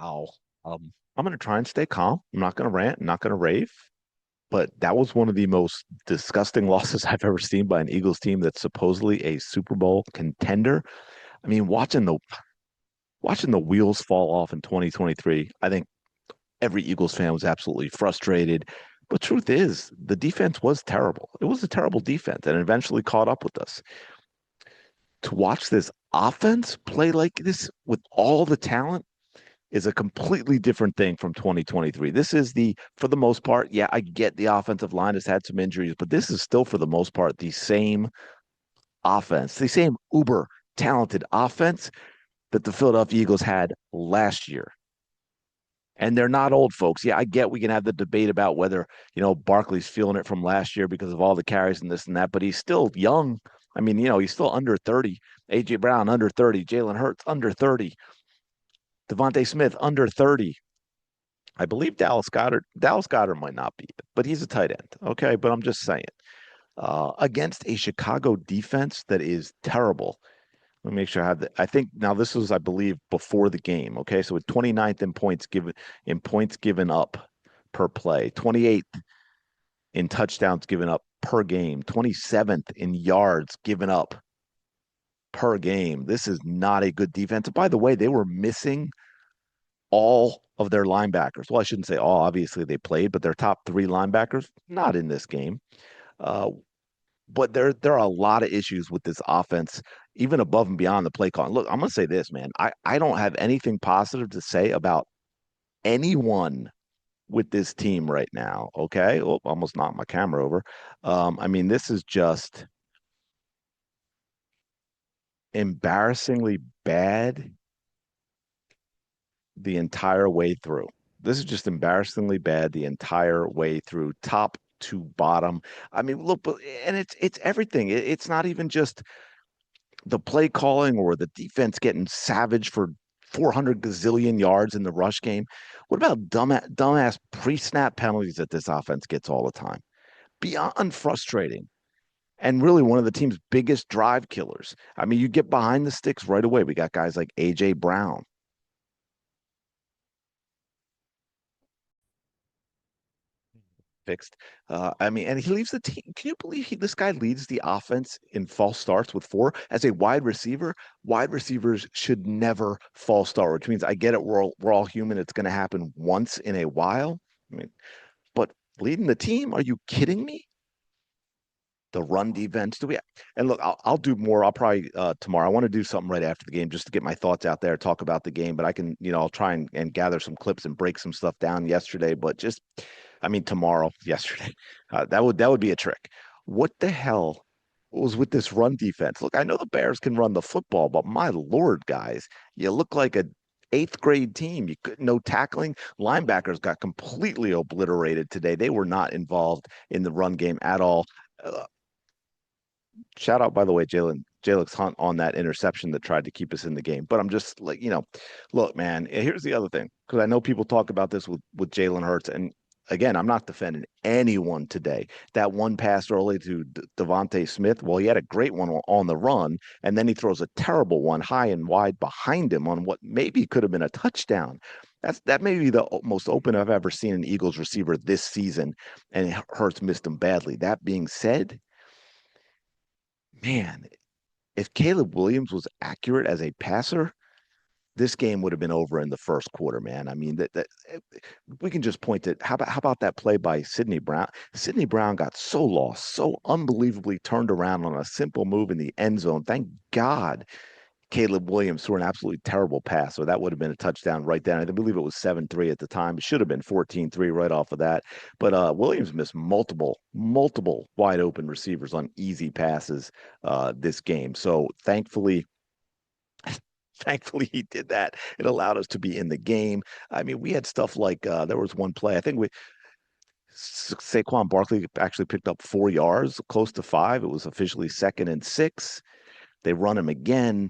Ow. I'm going to try and stay calm. I'm not going to rant, I'm not going to rave, but that was one of the most disgusting losses I've ever seen by an Eagles team that's supposedly a Super Bowl contender. I mean, watching the wheels fall off in 2023, I think every Eagles fan was absolutely frustrated. But truth is, the defense was terrible. It was a terrible defense and it eventually caught up with us. To watch this offense play like this with all the talent is a completely different thing from 2023. This is for the most part, yeah, I get the offensive line has had some injuries, but this is still, for the most part, the same offense, the same uber talented offense that the Philadelphia Eagles had last year. And they're not old folks. Yeah, I get we can have the debate about whether, Barkley's feeling it from last year because of all the carries and this and that, but he's still young. I mean, he's still under 30. AJ Brown under 30, Jalen Hurts under 30, Devontae Smith under 30. I believe Dallas Goedert might not be, but he's a tight end. Okay, but I'm just saying. Against a Chicago defense that is terrible. Let me make sure I have that. I think now this was, I believe, before the game. Okay, so with 29th in points given up per play, 28th in touchdowns given up per game, 27th in yards given up per game. This is not a good defense. And by the way, they were missing all of their linebackers. Well, I shouldn't say all. Obviously, they played, but their top three linebackers not in this game. Uh, but there are a lot of issues with this offense, even above and beyond the play call. Look, I'm gonna say this, man. I don't have anything positive to say about anyone with this team right now. Okay, oh, almost knocked my camera over. I mean, this is just embarrassingly bad the entire way through. This is just embarrassingly bad the entire way through, top to bottom. I mean, look, and it's everything. It's not even just the play calling or the defense getting savage for 400 gazillion yards in the rush game. What about dumbass pre-snap penalties that this offense gets all the time? Beyond frustrating. And really one of the team's biggest drive killers. I mean, you get behind the sticks right away. We got guys like AJ Brown, fixed. I mean, and he leaves the team. Can you believe this guy leads the offense in false starts with four as a wide receiver? Wide receivers should never false start, which means I get it. We're all human. It's going to happen once in a while. I mean, but leading the team? Are you kidding me? The run defense. Do we? And look, I'll do more. I'll probably tomorrow. I want to do something right after the game just to get my thoughts out there, talk about the game. But I can, I'll try and gather some clips and break some stuff down yesterday. But just, I mean, tomorrow, yesterday, that would be a trick. What the hell was with this run defense? Look, I know the Bears can run the football, but my lord, guys, you look like a eighth grade team. You could no tackling. Linebackers got completely obliterated today. They were not involved in the run game at all. Uh, Shout out, by the way, Jalen Hunt on that interception that tried to keep us in the game. But I'm just like, look, man, here's the other thing, because I know people talk about this with Jalen Hurts. And again, I'm not defending anyone today. That one pass early to Devontae Smith, well, he had a great one on the run, and then he throws a terrible one high and wide behind him on what maybe could have been a touchdown. That may be the most open I've ever seen an Eagles receiver this season, and Hurts missed him badly. That being said, man, if Caleb Williams was accurate as a passer, this game would have been over in the first quarter, man. I mean, that we can just point to how about that play by Sidney Brown? Sidney Brown got so lost, so unbelievably turned around on a simple move in the end zone. Thank God Caleb Williams threw an absolutely terrible pass. So that would have been a touchdown right then. I believe it was 7-3 at the time. It should have been 14-3 right off of that. But Williams missed multiple wide open receivers on easy passes this game. So thankfully he did that. It allowed us to be in the game. I mean, we had stuff like there was one play. I think Saquon Barkley actually picked up 4 yards, close to five. It was officially 2nd and 6. They run him again,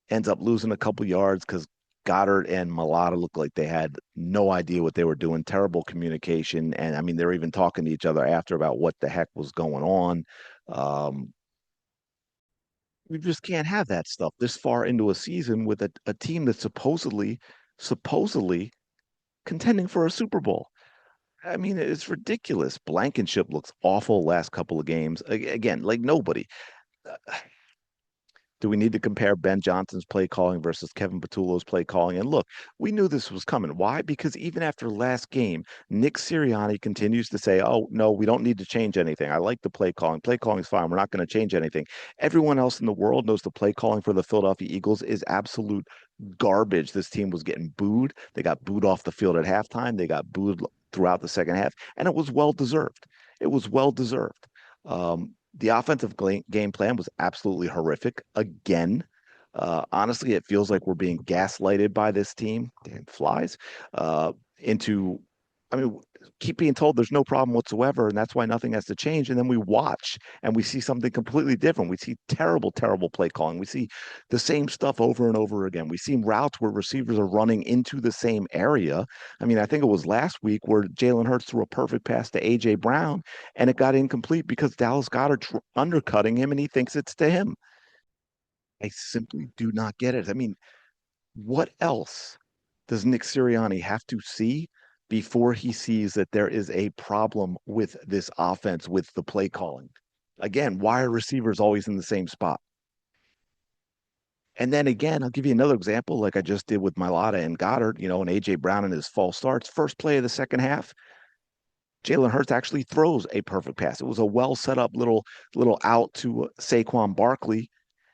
ends up losing a couple yards because Goddard and Malata looked like they had no idea what they were doing. Terrible communication. And I mean, they're even talking to each other after about what the heck was going on. Um, we just can't have that stuff this far into a season with a team that supposedly supposedly contending for a Super Bowl. I mean, it's ridiculous. Blankenship looks awful last couple of games. Again, like nobody. Do we need to compare Ben Johnson's play calling versus Kevin Patullo's play calling? And look, we knew this was coming. Why? Because even after last game, Nick Sirianni continues to say, "Oh no, we don't need to change anything. I like the play calling. Play calling is fine. We're not going to change anything." Everyone else in the world knows the play calling for the Philadelphia Eagles is absolute garbage. This team was getting booed. They got booed off the field at halftime. They got booed throughout the second half, and it was well deserved. It was well deserved. The offensive game plan was absolutely horrific again. Honestly, it feels like we're being gaslighted by this team, damn flies, into, I mean, keep being told there's no problem whatsoever, and that's why nothing has to change. And then we watch and we see something completely different. We see terrible, terrible play calling. We see the same stuff over and over again. We see routes where receivers are running into the same area. I mean, I think it was last week where Jalen Hurts threw a perfect pass to AJ Brown and it got incomplete because Dallas Goedert undercutting him and he thinks it's to him. I simply do not get it. I mean, what else does Nick Sirianni have to see before he sees that there is a problem with this offense, with the play calling? Again, why are receivers always in the same spot? And then again, I'll give you another example, like I just did with Mailata and Goddard, and AJ Brown in his false starts. First play of the second half, Jalen Hurts actually throws a perfect pass. It was a well set up little out to Saquon Barkley,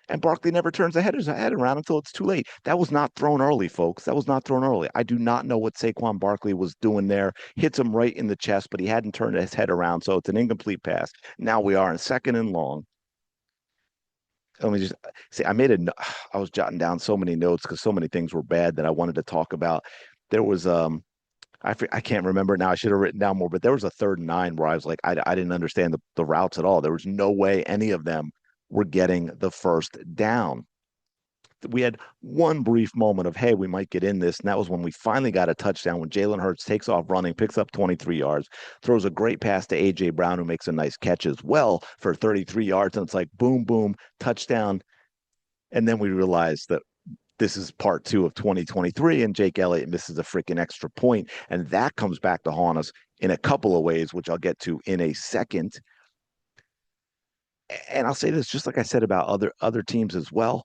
and Barkley never turns his head around until it's too late. That was not thrown early, folks. That was not thrown early. I do not know what Saquon Barkley was doing there. Hits him right in the chest, but he hadn't turned his head around, so it's an incomplete pass. Now we are in second and long. Let me just say, I was jotting down so many notes because so many things were bad that I wanted to talk about. There was I can't remember now. I should have written down more, but there was a 3rd and 9 where I was like, I didn't understand the routes at all. There was no way any of them were getting the first down. We had one brief moment of, hey, we might get in this. And that was when we finally got a touchdown when Jalen Hurts takes off running, picks up 23 yards, throws a great pass to A.J. Brown, who makes a nice catch as well for 33 yards. And it's like, boom, boom, touchdown. And then we realized that this is part 2 of 2023, and Jake Elliott misses a freaking extra point, and that comes back to haunt us in a couple of ways, which I'll get to in a second. And I'll say this, just like I said about other teams as well.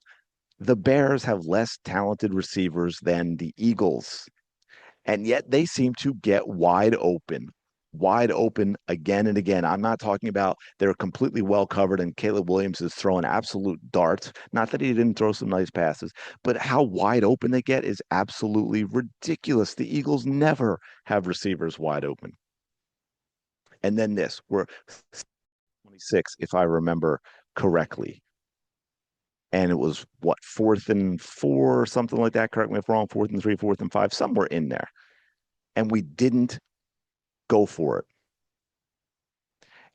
The Bears have less talented receivers than the Eagles, and yet they seem to get wide open again and again. I'm not talking about they're completely well covered and Caleb Williams is throwing absolute darts. Not that he didn't throw some nice passes, but how wide open they get is absolutely ridiculous. The Eagles never have receivers wide open. And then we're 26, if I remember correctly. And it was what, 4th and 4, something like that. Correct me if I'm wrong, 4th and 3, 4th and 5, somewhere in there. And we didn't go for it.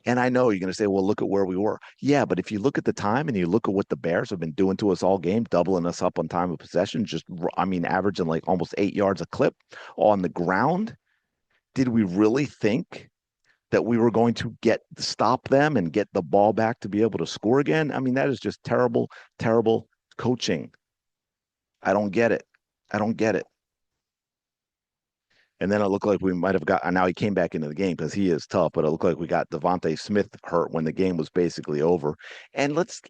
And I know you're going to say, well, look at where we were. Yeah, but if you look at the time and you look at what the Bears have been doing to us all game, doubling us up on time of possession, I mean, averaging like almost 8 yards a clip on the ground, did we really think that we were going to stop them and get the ball back to be able to score again? I mean, that is just terrible, terrible coaching. I don't get it. I don't get it. And then it looked like we might have got, and now he came back into the game because he is tough, but it looked like we got Devontae Smith hurt when the game was basically over. And let's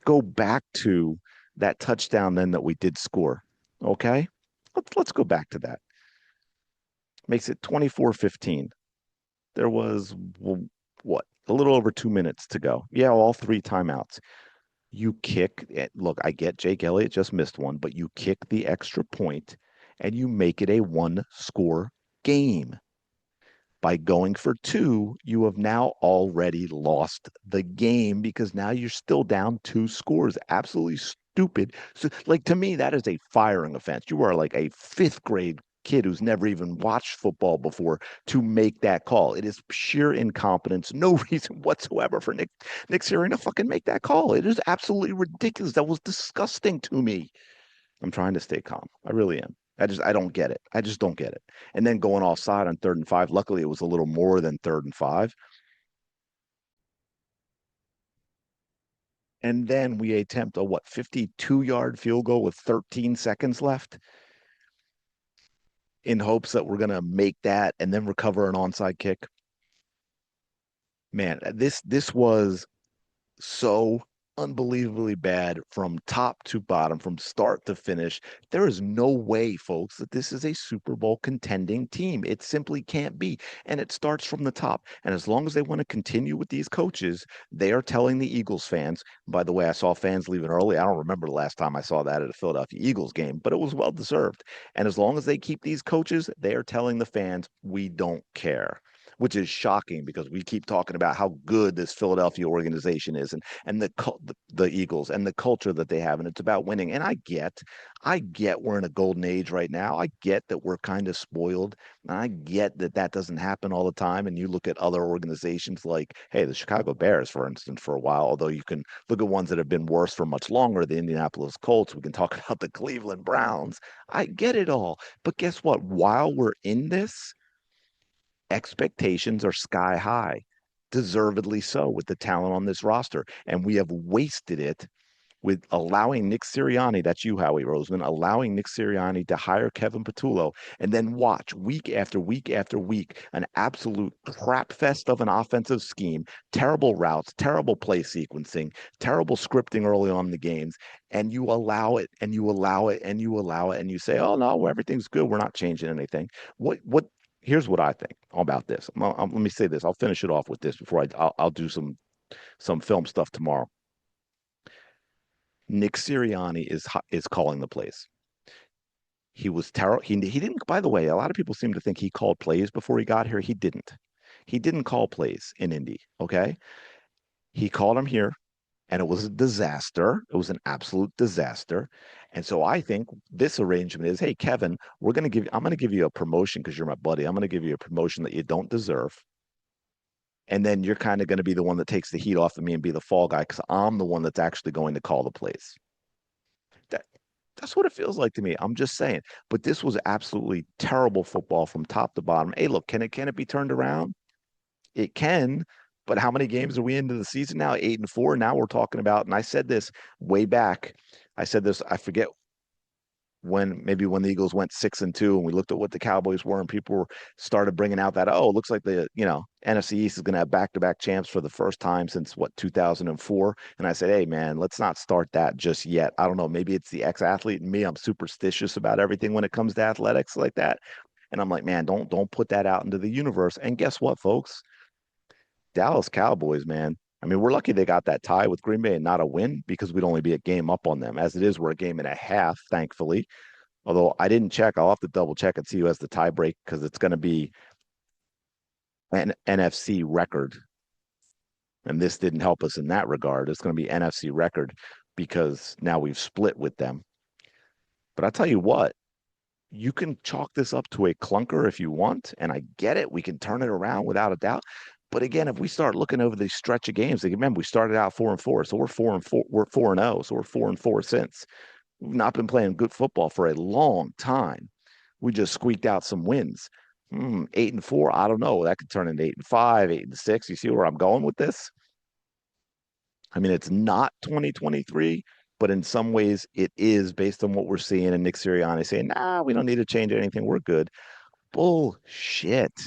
go back to that touchdown then that we did score. Okay? Let's go back to that. Makes it 24-15. There was what? A little over 2 minutes to go. Yeah, all 3 timeouts. You kick it. Look, I get Jake Elliott just missed one, but you kick the extra point and you make it a 1-score game. By going for 2, you have now already lost the game because now you're still down 2 scores. Absolutely stupid. So, like, to me, that is a firing offense. You are like a 5th grade kid who's never even watched football before to make that call. It is sheer incompetence. No reason whatsoever for Nick Sirianni to fucking make that call. It is absolutely ridiculous. That was disgusting to me. I'm trying to stay calm. I really am. I don't get it. I just don't get it. And then going offside on 3rd and 5. Luckily, it was a little more than 3rd and 5. And then we attempt a what, 52-yard field goal with 13 seconds left. in hopes that we're going to make that and then recover an onside kick. Man, this was so unbelievably bad from top to bottom, from start to finish. There is no way, folks, that this is a Super Bowl contending team. It simply can't be. And it starts from the top. And as long as they want to continue with these coaches, they are telling the Eagles fans. By the way, I saw fans leaving early. I don't remember the last time I saw that at a Philadelphia Eagles game, but it was well deserved. And as long as they keep these coaches, they are telling the fans, we don't care, which is shocking because we keep talking about how good this Philadelphia organization is and the Eagles and the culture that they have, and it's about winning. And I get we're in a golden age right now. I get that we're kind of spoiled. And I get that that doesn't happen all the time. And you look at other organizations like, hey, the Chicago Bears, for instance, for a while. Although you can look at ones that have been worse for much longer, the Indianapolis Colts. We can talk about the Cleveland Browns. I get it all, but guess what? While we're in this, expectations are sky high, deservedly so, with the talent on this roster. And we have wasted it with allowing Nick Sirianni, that's you, Howie Roseman, allowing Nick Sirianni to hire Kevin Patullo and then watch week after week after week an absolute crap fest of an offensive scheme, terrible routes, terrible play sequencing, terrible scripting early on in the games. And you allow it and you allow it and you allow it and you say, oh, no, everything's good. We're not changing anything. Here's what I think about this. Let me say this. I'll finish it off with this before I'll do some film stuff tomorrow. Nick Sirianni is calling the plays. He was terrible. He didn't. By the way, a lot of people seem to think he called plays before he got here. He didn't. He didn't call plays in Indy. Okay, he called them here, and it was a disaster. It was an absolute disaster. And so I think this arrangement is, hey, Kevin, I'm going to give you a promotion because you're my buddy. I'm going to give you a promotion that you don't deserve. And then you're kind of going to be the one that takes the heat off of me and be the fall guy because I'm the one that's actually going to call the plays. That that's what it feels like to me. I'm just saying. But this was absolutely terrible football from top to bottom. Hey, look, can it be turned around? It can. But how many games are we into the season now? 8-4. Now we're talking about, and I said this way back. I said this, I forget when the Eagles went 6-2 and we looked at what the Cowboys were and people started bringing out that, oh, it looks like the NFC East is going to have back-to-back champs for the first time since what, 2004. And I said, hey man, let's not start that just yet. I don't know, maybe it's the ex-athlete in me. I'm superstitious about everything when it comes to athletics like that. And I'm like, man, don't put that out into the universe. And guess what, folks? Dallas Cowboys, man. I mean, we're lucky they got that tie with Green Bay and not a win because we'd only be a game up on them. As it is, we're a game and a half, thankfully. Although I didn't check, I'll have to double check and see who has the tie break because it's going to be an NFC record. And this didn't help us in that regard. It's going to be NFC record because now we've split with them. But I tell you what, you can chalk this up to a clunker if you want, and I get it. We can turn it around without a doubt. But again, if we start looking over the stretch of games, like, remember we started out 4-4, so we're 4-4, we're 4-0, so we're 4-4 since. We've not been playing good football for a long time. We just squeaked out some wins. 8-4, I don't know. That could turn into 8-5, 8-6. You see where I'm going with this? I mean, it's not 2023, but in some ways it is based on what we're seeing. And Nick Sirianni saying, nah, we don't need to change anything. We're good. Bullshit.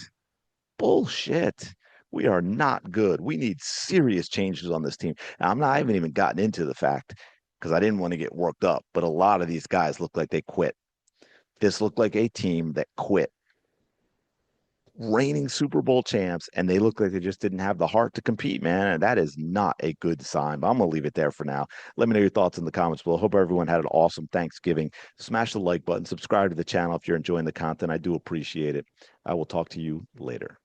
Bullshit. We are not good. We need serious changes on this team. And I haven't even gotten into the fact because I didn't want to get worked up, but a lot of these guys look like they quit. This looked like a team that quit. Reigning Super Bowl champs, and they look like they just didn't have the heart to compete, man. And that is not a good sign. But I'm going to leave it there for now. Let me know your thoughts in the comments below. Hope everyone had an awesome Thanksgiving. Smash the like button, subscribe to the channel if you're enjoying the content. I do appreciate it. I will talk to you later.